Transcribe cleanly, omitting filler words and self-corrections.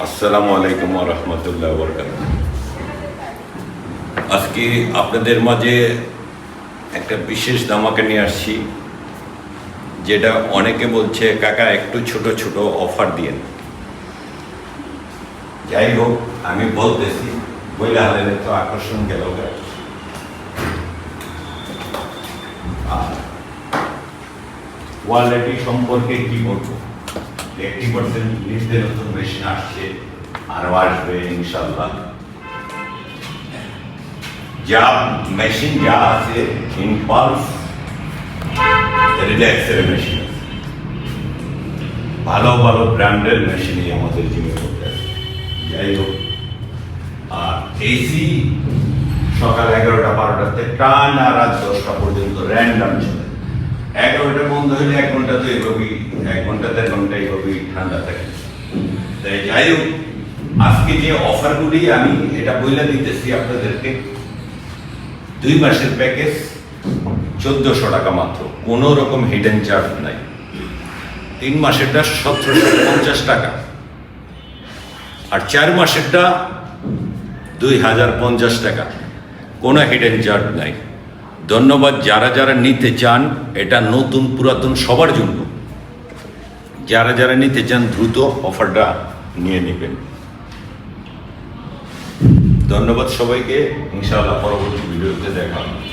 আসসালামু আলাইকুম ওয়া রাহমাতুল্লাহি ওয়া বারাকাতুহু। আজকে আপনাদের মাঝে একটা বিশেষ ধামাকা নিয়ে আসছি, যেটা অনেকে বলছে কাকা একটু ছোট ছোট অফার দিয়েন। যাই হোক, আমি বলতেছি বইলা হলে তো আকর্ষণ গেল। আর কোয়ালিটি সম্পর্কে কি বলবো, 80% নিচে নতুন মেশিন আসছে, আরো আসবে ইনশাল্লাহ। যা মেশিন যা আছে ইম্পালস রিল্যাক্সের মেশিন আছে, ভালো ভালো ব্র্যান্ডের মেশিনই আমাদের জিমে করতে আছে। যাই হোক, আর এসি সকাল 11টা 12টাতে টান আর রাত 10টা পর্যন্ত র্যান্ডাম চলে। 11টা বন্ধ হলে 1 ঘন্টা তো এইভাবেই, 1 ঘন্টা 1.5 ঘন্টা এইভাবেই ঠান্ডা থাকে। তাই যাই হোক, আজকে যে অফারগুলি আমি এটা বইলা দিতেছি আপনাদেরকে, 2 মাসের প্যাকেজ 1400 টাকা মাত্র, কোনো রকম হিডেন চার্জ নাই। 3 মাসেরটা 1750 টাকা, আর 4 মাসেরটা 2050 টাকা, কোনো হিডেন চার্জ নাই। ধন্যবাদ যারা যারা নিতে চান, এটা নতুন পুরাতন সবার জন্য। যারা যারা নিতে চান দ্রুত অফারটা নিয়ে নেবেন। ধন্যবাদ সবাইকে, ইনশাআল্লাহ পরবর্তী ভিডিওতে দেখা হবে।